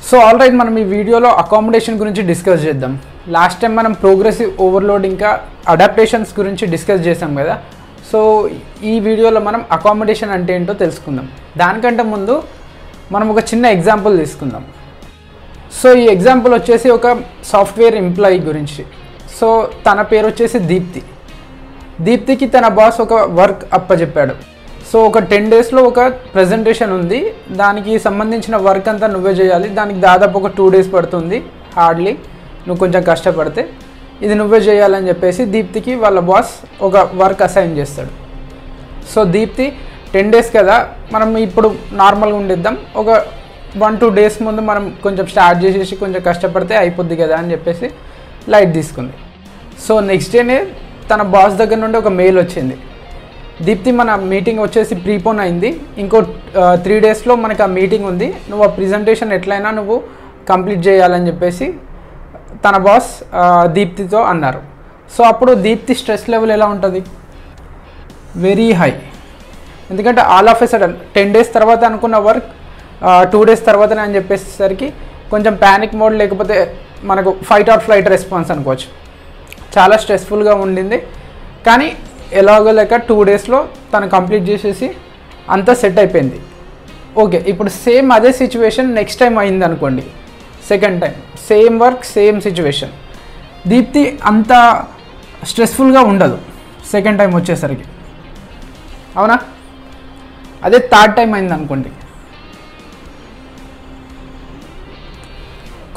So all right, మనం ఈ వీడియోలో అకామిడేషన్ గురించి డిస్కస్ చేద్దాం. లాస్ట్ టైం మనం ప్రోగ్రెసివ్ ఓవర్లోడ్ ఇంకా అడాప్టేషన్స్ గురించి డిస్కస్ చేసాం కదా. సో ఈ వీడియోలో మనం అకామిడేషన్ అంటే ఏంటో తెలుసుకుందాం. దానికంటే ముందు మనం ఒక చిన్న ఎగ్జాంపుల్ తీసుకుందాం. సో ఈ ఎగ్జాంపుల్ వచ్చేసి ఒక సాఫ్ట్వేర్ ఎంప్లాయీ గురించి. సో తన పేరు వచ్చేసి దీప్తికి తన బాస్ ఒక వర్క్ అప్పచెప్పాడు. సో ఒక 10 daysలో ఒక ప్రజెంటేషన్ ఉంది, దానికి సంబంధించిన వర్క్ అంతా నువ్వే చేయాలి. దానికి దాదాపు ఒక 2 days పడుతుంది హార్డ్లీ, నువ్వు కొంచెం కష్టపడితే ఇది నువ్వే చేయాలని చెప్పేసి దీప్తికి వాళ్ళ బాస్ ఒక వర్క్ అసైన్ చేస్తాడు. సో దీప్తి 10 days కదా, మనం ఇప్పుడు నార్మల్గా ఉండిద్దాం, ఒక 1-2 days ముందు మనం కొంచెం స్టార్ట్ చేసేసి కొంచెం కష్టపడితే అయిపోద్ది కదా అని చెప్పేసి లైట్ తీసుకుంది. సో నెక్స్ట్ డేనే తన బాస్ దగ్గర నుండి ఒక మెయిల్ వచ్చింది, దీప్తి మన మీటింగ్ వచ్చేసి ప్రీపోన్ అయింది, ఇంకో 3 daysలో మనకు ఆ మీటింగ్ ఉంది, నువ్వు ఆ ప్రెజెంటేషన్ ఎట్లయినా నువ్వు కంప్లీట్ చేయాలని చెప్పేసి తన బాస్ దీప్తితో అన్నారు. సో అప్పుడు దీప్తి స్ట్రెస్ లెవెల్ ఎలా ఉంటుంది? Very high. ఎందుకంటే all of a sudden 10 days తర్వాత అనుకున్న వర్క్ 2 days తర్వాతనే అని చెప్పేసరికి కొంచెం ప్యానిక్ మోడ్, లేకపోతే మనకు ఫైట్ ఆర్ ఫ్లైట్ రెస్పాన్స్ అనుకోవచ్చు. చాలా స్ట్రెస్ఫుల్గా ఉండింది. కానీ ఎలాగో లేక 2 daysలో తను కంప్లీట్ చేసేసి అంతా సెట్ అయిపోయింది. ఓకే, ఇప్పుడు సేమ్ అదే సిచ్యువేషన్ నెక్స్ట్ టైం అయింది అనుకోండి, second time same work same situation, దీప్తి అంత స్ట్రెస్ఫుల్గా ఉండదు సెకండ్ టైం వచ్చేసరికి, అవునా? అదే థర్డ్ టైం అయింది అనుకోండి,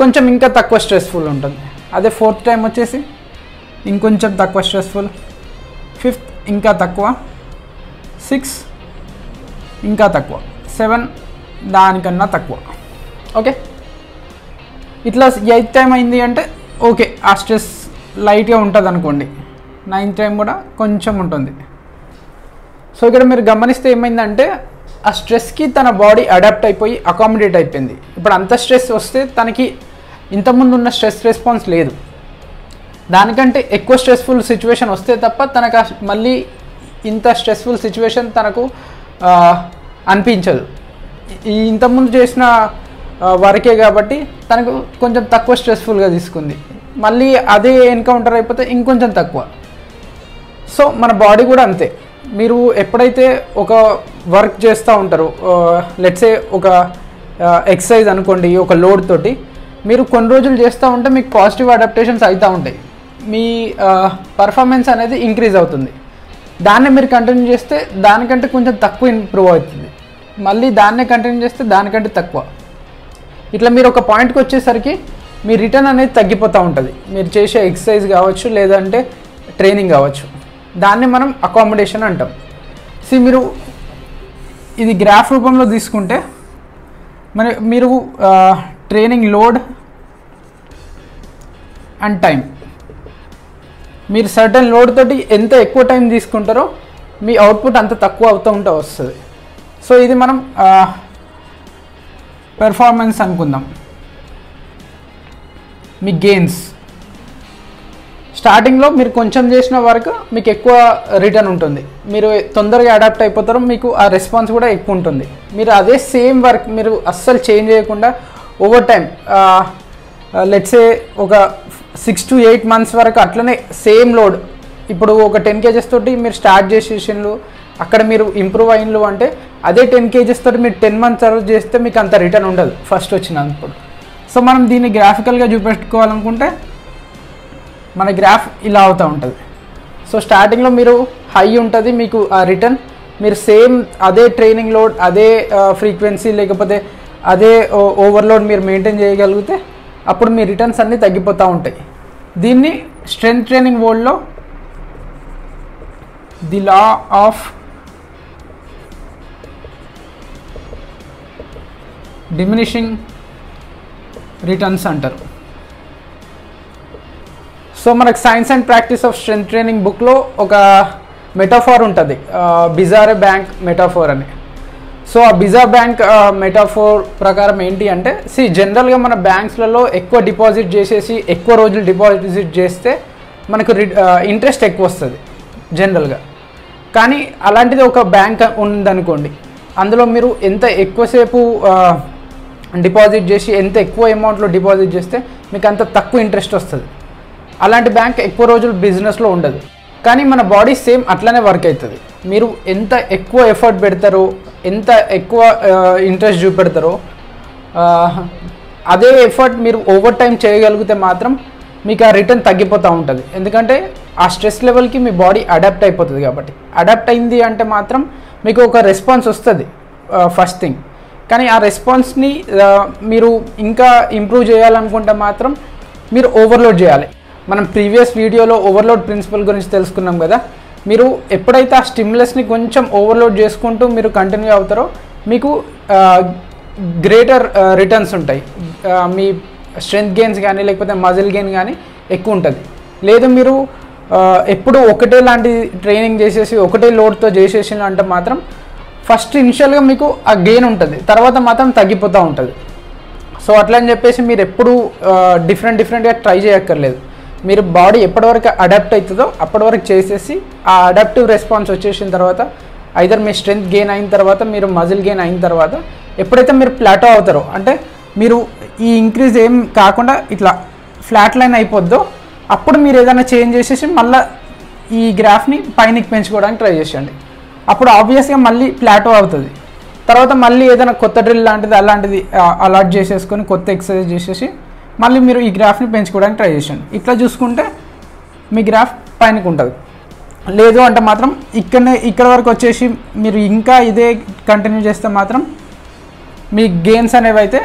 కొంచెం ఇంకా తక్కువ స్ట్రెస్ఫుల్ ఉంటుంది. అదే ఫోర్త్ టైం వచ్చేసి ఇంకొంచెం తక్కువ స్ట్రెస్ఫుల్, 5th ఇంకా తక్కువ, 6 ఇంకా తక్కువ, 7 దానికన్నా తక్కువ. ఓకే, ఇట్లా 8th టైం అయింది అంటే ఓకే, ఆ స్ట్రెస్ లైట్గా ఉంటుంది అనుకోండి. 9th టైం కూడా కొంచెం ఉంటుంది. సో ఇక్కడ మీరు గమనిస్తే ఏమైందంటే ఆ స్ట్రెస్కి తన బాడీ అడాప్ట్ అయిపోయి అకామిడేట్ అయిపోయింది. ఇప్పుడు అంత స్ట్రెస్ వస్తే తనకి ఇంతకుముందు ఉన్న స్ట్రెస్ రెస్పాన్స్ లేదు, దానికంటే ఎక్కువ స్ట్రెస్ఫుల్ సిచ్యువేషన్ వస్తే తప్ప తనకు మళ్ళీ ఇంత స్ట్రెస్ఫుల్ సిచ్యువేషన్ తనకు అనిపించదు. ఈ ఇంతకుముందు చేసిన వర్కే కాబట్టి తనకు కొంచెం తక్కువ స్ట్రెస్ఫుల్గా తీసుకుంది, మళ్ళీ అదే ఎన్కౌంటర్ అయిపోతే ఇంకొంచెం తక్కువ. సో మన బాడీ కూడా అంతే. మీరు ఎప్పుడైతే ఒక వర్క్ చేస్తూ ఉంటారో, లెట్సే ఒక ఎక్సర్సైజ్ అనుకోండి, ఒక లోడ్ తోటి మీరు కొన్ని రోజులు చేస్తూ ఉంటే మీకు పాజిటివ్ అడాప్టేషన్స్ అవుతూ ఉంటాయి, మీ పర్ఫార్మెన్స్ అనేది ఇంక్రీజ్ అవుతుంది. దాన్నే మీరు కంటిన్యూ చేస్తే దానికంటే కొంచెం తక్కువ ఇంప్రూవ్ అవుతుంది, మళ్ళీ దాన్నే కంటిన్యూ చేస్తే దానికంటే తక్కువ. ఇట్లా మీరు ఒక పాయింట్కి వచ్చేసరికి మీ రిటర్న్ అనేది తగ్గిపోతూ ఉంటుంది, మీరు చేసే ఎక్సర్సైజ్ కావచ్చు లేదంటే ట్రైనింగ్ కావచ్చు. దాన్ని మనం అకామిడేషన్ అంటాం. మీరు ఇది గ్రాఫ్ రూపంలో తీసుకుంటే మీరు ట్రైనింగ్ లోడ్ అండ్ టైం, మీరు సర్టన్ లోడ్ తోటి ఎంత ఎక్కువ టైం తీసుకుంటారో మీ అవుట్పుట్ అంత తక్కువ అవుతూ వస్తుంది. సో ఇది మనం పెర్ఫార్మెన్స్ అనుకుందాం. మీ గెయిన్స్ స్టార్టింగ్లో మీరు కొంచెం చేసిన వరకు మీకు ఎక్కువ రిటర్న్ ఉంటుంది, మీరు తొందరగా అడాప్ట్ అయిపోతారు, మీకు ఆ రెస్పాన్స్ కూడా ఎక్కువ ఉంటుంది. మీరు అదే సేమ్ వర్క్ మీరు అస్సలు చేంజ్ చేయకుండా ఓవర్ టైం లెట్సే ఒక 6 to 8 months వరకు అట్లనే సేమ్ లోడ్, ఇప్పుడు ఒక 10 kgs తోటి మీరు స్టార్ట్ చేసేసిండ్రు, అక్కడ మీరు ఇంప్రూవ్ అయిన్లు అంటే అదే 10 kgs తోటి మీరు 10 months తర్వాత చేస్తే మీకు అంత రిటర్న్ ఉండదు ఫస్ట్ వచ్చినప్పుడు. సో మనం దీన్ని గ్రాఫికల్గా చూపెట్టుకోవాలనుకుంటే మన గ్రాఫ్ ఇలా అవుతూ ఉంటుంది. సో స్టార్టింగ్లో మీరు హై ఉంటుంది మీకు ఆ రిటర్న్, మీరు సేమ్ అదే ట్రైనింగ్ లోడ్, అదే ఫ్రీక్వెన్సీ లేకపోతే అదే ఓవర్లోడ్ మీరు మెయింటైన్ చేయగలిగితే అప్పుడు మీ రిటర్న్స్ అన్నీ తగ్గిపోతూ ఉంటాయి. దీన్ని స్ట్రెంత్ ట్రైనింగ్ వరల్డ్లో the law of diminishing returns అంటారు. సో మనకు science and practice of strength training బుక్లో ఒక మెటాఫోర్ ఉంటుంది, బిజారే బ్యాంక్ మెటాఫోర్ అని. సో ఆ బిజా బ్యాంక్ మెటాఫోర్ ప్రకారం ఏంటి అంటే, జనరల్గా మన బ్యాంక్స్లలో ఎక్కువ డిపాజిట్ చేసేసి ఎక్కువ రోజులు డిపాజిట్ చేస్తే మనకు ఇంట్రెస్ట్ ఎక్కువ వస్తుంది జనరల్గా. కానీ అలాంటిది ఒక బ్యాంక్ ఉందనుకోండి, అందులో మీరు ఎంత ఎక్కువసేపు డిపాజిట్ చేసి ఎంత ఎక్కువ అమౌంట్లో డిపాజిట్ చేస్తే మీకు అంత తక్కువ ఇంట్రెస్ట్ వస్తుంది. అలాంటి బ్యాంక్ ఎక్కువ రోజులు బిజినెస్లో ఉండదు. కానీ మన బాడీ సేమ్ అట్లనే వర్క్ అవుతుంది. మీరు ఎంత ఎక్కువ ఎఫర్ట్ పెడతారో, ఎంత ఎక్కువ ఇంట్రెస్ట్ చూపెడతారో, అదే ఎఫర్ట్ మీరు ఓవర్ టైం చేయగలిగితే మాత్రం మీకు ఆ రిటర్న్ తగ్గిపోతూ ఉంటుంది. ఎందుకంటే ఆ స్ట్రెస్ లెవెల్కి మీ బాడీ అడాప్ట్ అయిపోతుంది. కాబట్టి అడాప్ట్ అయింది అంటే మాత్రం మీకు ఒక రెస్పాన్స్ వస్తుంది ఫస్ట్ థింగ్. కానీ ఆ రెస్పాన్స్ని మీరు ఇంకా ఇంప్రూవ్ చేయాలనుకుంటే మాత్రం మీరు ఓవర్లోడ్ చేయాలి. మనం ప్రీవియస్ వీడియోలో ఓవర్లోడ్ ప్రిన్సిపల్ గురించి తెలుసుకున్నాం కదా. మీరు ఎప్పుడైతే ఆ స్టిమ్యులస్ని కొంచెం ఓవర్లోడ్ చేసుకుంటూ మీరు కంటిన్యూ అవుతారో మీకు గ్రేటర్ రిటర్న్స్ ఉంటాయి. మీ స్ట్రెంగ్త్ గెయిన్స్ కానీ లేకపోతే మజిల్ గెయిన్ కానీ ఎక్కువ ఉంటుంది. లేదు మీరు ఎప్పుడు ఒకటే లాంటి ట్రైనింగ్ చేసేసి ఒకటే లోడ్తో చేసేసి అంటే మాత్రం ఫస్ట్ ఇనిషియల్గా మీకు ఆ గెయిన్ ఉంటుంది, తర్వాత మాత్రం తగ్గిపోతూ ఉంటుంది. సో అట్లా అని చెప్పేసి మీరు ఎప్పుడు డిఫరెంట్గా ట్రై చేయక్కర్లేదు. మీరు బాడీ ఎప్పటివరకు అడాప్ట్ అవుతుందో అప్పటి వరకు చేసేసి ఆ అడాప్టివ్ రెస్పాన్స్ వచ్చేసిన తర్వాత ఐదర్ మీ స్ట్రెంగ్త్ గెయిన్ అయిన తర్వాత, మీరు మజిల్ గెయిన్ అయిన తర్వాత ఎప్పుడైతే మీరు ప్లాటో అవుతారో, అంటే మీరు ఈ ఇంక్రీజ్ ఏం కాకుండా ఇట్లా ఫ్లాట్ లైన్ అయిపోద్దో అప్పుడు మీరు ఏదైనా చేంజ్ చేసేసి మళ్ళీ ఈ గ్రాఫ్ని పైనకి పెంచుకోవడానికి ట్రై చేసేయండి. అప్పుడు ఆబ్వియస్గా మళ్ళీ ప్లాటో అవుతుంది. తర్వాత మళ్ళీ ఏదైనా కొత్త డ్రిల్ లాంటిది అలాంటిది అలాట్ చేసేసుకొని కొత్త ఎక్సర్సైజ్ చేసేసి మళ్ళీ మీరు ఈ గ్రాఫ్ని పెంచుకోవడానికి ట్రై చేయండి. ఇట్లా చూసుకుంటే మీ గ్రాఫ్ పైనకి ఉంటుంది. లేదు అంటే మాత్రం ఇక్కడ వరకు వచ్చేసి మీరు ఇంకా ఇదే కంటిన్యూ చేస్తే మాత్రం మీ గెయిన్స్ అనేవి అయితే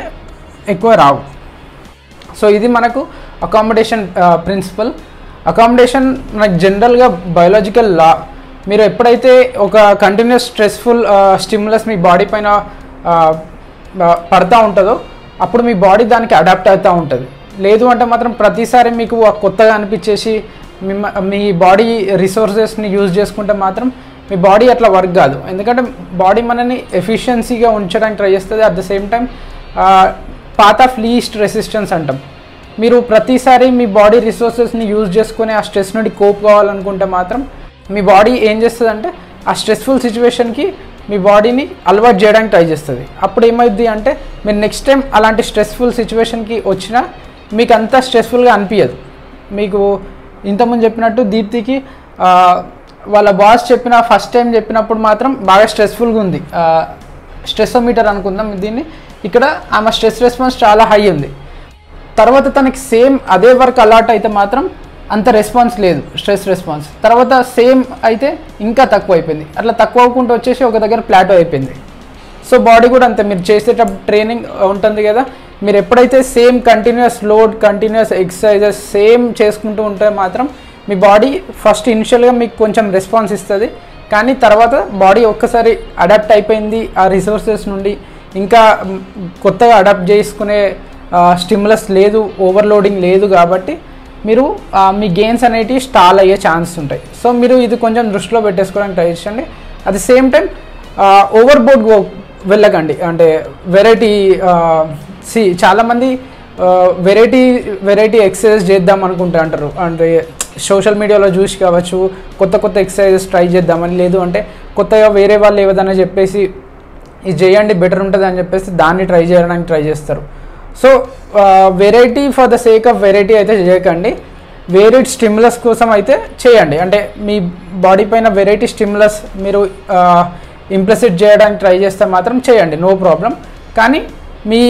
ఎక్కువ రావు. సో ఇది మనకు అకామిడేషన్ ప్రిన్సిపల్. అకామిడేషన్ మనకు జనరల్గా బయోలాజికల్ లా. మీరు ఎప్పుడైతే ఒక కంటిన్యూస్ స్ట్రెస్ఫుల్ స్టిమ్యులస్ మీ బాడీ పైన పడుతూ ఉంటుందో అప్పుడు మీ బాడీ దానికి అడాప్ట్ అవుతూ ఉంటుంది. లేదు అంటే మాత్రం ప్రతిసారి మీకు కొత్తగా అనిపించేసి మీ బాడీ రిసోర్సెస్ని యూజ్ చేసుకుంటే మాత్రం మీ బాడీ అట్లా వర్క్ కాదు. ఎందుకంటే బాడీ మనని ఎఫిషియన్సీగా ఉంచడానికి ట్రై చేస్తుంది. At the same time path of least resistance అంటాం. మీరు ప్రతిసారి మీ బాడీ రిసోర్సెస్ని యూజ్ చేసుకుని ఆ స్ట్రెస్ నుండి కోప్ కావాలనుకుంటే మాత్రం మీ బాడీ ఏం చేస్తుంది అంటే ఆ స్ట్రెస్ఫుల్ సిచ్యువేషన్కి మీ బాడీని అలవాటు చేయడానికి ట్రై చేస్తుంది. అప్పుడు ఏమైంది అంటే మీరు నెక్స్ట్ టైం అలాంటి స్ట్రెస్ఫుల్ సిచ్యువేషన్కి వచ్చినా మీకు అంత స్ట్రెస్ఫుల్గా అనిపించదు. మీకు ఇంతకుముందు చెప్పినట్టు దీప్తికి వాళ్ళ బాస్ ఫస్ట్ టైం చెప్పినప్పుడు మాత్రం బాగా స్ట్రెస్ఫుల్గా ఉంది. స్ట్రెస్సోమీటర్ అనుకుందాం దీన్ని. ఇక్కడ ఆమె స్ట్రెస్ రెస్పాన్స్ చాలా హై ఉంది. తర్వాత తనకి సేమ్ అదే వర్క్ అలాట్ అయితే మాత్రం అంత రెస్పాన్స్ లేదు, స్ట్రెస్ రెస్పాన్స్. తర్వాత సేమ్ అయితే ఇంకా తక్కువ అయిపోయింది. అట్లా తక్కువ అవ్వకుండా వచ్చేసి ఒక దగ్గర ప్లాటో అయిపోయింది. సో బాడీ కూడా అంతే. మీరు చేసేటప్పుడు ట్రైనింగ్ ఉంటుంది కదా, మీరు ఎప్పుడైతే same continuous load, continuous exercises same చేసుకుంటూ ఉంటే మాత్రం మీ బాడీ ఫస్ట్ ఇనిషియల్గా మీకు కొంచెం రెస్పాన్స్ ఇస్తుంది. కానీ తర్వాత బాడీ ఒక్కసారి అడాప్ట్ అయిపోయింది ఆ రిసోర్సెస్ నుండి, ఇంకా కొత్తగా అడాప్ట్ చేసుకునే స్టిమ్యులస్ లేదు, ఓవర్లోడింగ్ లేదు. కాబట్టి మీరు మీ గెయిన్స్ అనేటివి స్టాల్ అయ్యే ఛాన్స్ ఉంటాయి. సో మీరు ఇది కొంచెం దృష్టిలో పెట్టేసుకోవడానికి ట్రై చేయండి. At the same time over board వెళ్ళకండి. అంటే వెరైటీ చాలామంది వెరైటీ ఎక్సర్సైజ్ చేద్దాం అనుకుంటా అంటారు. అంటే సోషల్ మీడియాలో చూసి కావచ్చు కొత్త ఎక్సర్సైజెస్ ట్రై చేద్దామని, లేదు అంటే కొత్తగా వేరే వాళ్ళు ఏదైనా చెప్పేసి ఇది చేయండి బెటర్ ఉంటుంది అని చెప్పేసి దాన్ని ట్రై చేయడానికి ట్రై చేస్తారు. So variety for the sake of variety అయితే చేయకండి. వేరియడ్ స్టిమ్యులస్ కోసం అయితే చేయండి. అంటే మీ బాడీ పైన వెరైటీ స్టిమ్యులస్ మీరు ఇంప్లిసిట్ చేయడానికి ట్రై చేస్తే మాత్రం చేయండి, నో ప్రాబ్లం. కానీ మీ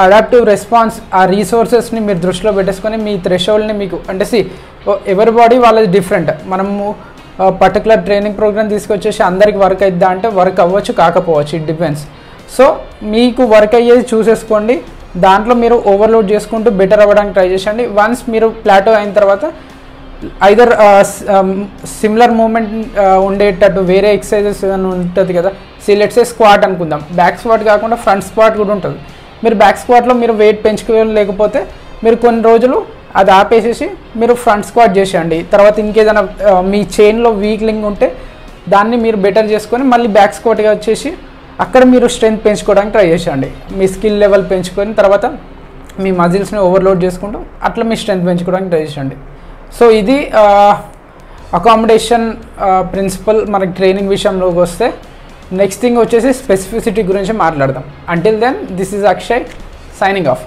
అడాప్టివ్ రెస్పాన్స్, ఆ రీసోర్సెస్ని మీరు దృష్టిలో పెట్టేసుకొని మీ థ్రెషోల్డ్ని మీకు అంటే ఎవరి బాడీ వాళ్ళది డిఫరెంట్. మనము పర్టికులర్ ట్రైనింగ్ ప్రోగ్రామ్ తీసుకొచ్చేసి అందరికి వర్క్ అవుద్దా అంటే వర్క్ అవ్వచ్చు, కాకపోవచ్చు, ఇట్ డిపెండ్స్. సో మీకు వర్క్ అయ్యేది చూసేసుకోండి. దాంట్లో మీరు ఓవర్లోడ్ చేసుకుంటూ బెటర్ అవ్వడానికి ట్రై చేయండి. వన్స్ మీరు ప్లాటో అయిన తర్వాత ఐదర్ సిమిలర్ మూమెంట్ ఉండేటట్టు వేరే ఎక్సర్సైజెస్ ఉంటుంది కదా. లెట్స్ సే స్క్వాట్ అనుకుందాం. బ్యాక్ స్క్వాట్ కాకుండా ఫ్రంట్ స్క్వాట్ కూడా ఉంటుంది. మీరు బ్యాక్ స్క్వాట్లో మీరు వెయిట్ పెంచుకోలేకపోతే మీరు కొన్ని రోజులు అది ఆపేసేసి మీరు ఫ్రంట్ స్క్వాట్ చేసేయండి. తర్వాత ఇంకేదైనా మీ చైన్లో వీక్ లింక్ ఉంటే దాన్ని మీరు బెటర్ చేసుకొని మళ్ళీ బ్యాక్ స్క్వాట్గా వచ్చేసి అక్కడ మీరు స్ట్రెంగ్త్ పెంచుకోవడానికి ట్రై చేసేయండి. మీ స్కిల్ లెవెల్ పెంచుకొని తర్వాత మీ మజిల్స్ని ఓవర్లోడ్ చేసుకుంటూ అట్లా మీ స్ట్రెంగ్త్ పెంచుకోవడానికి ట్రై చేయండి. సో ఇది అకామిడేషన్ ప్రిన్సిపల్ మనకి ట్రైనింగ్ విషయంలోకి వస్తే. నెక్స్ట్ థింగ్ వచ్చేసి స్పెసిఫిసిటీ గురించి మాట్లాడదాం. Until then this is Akshay. Signing of.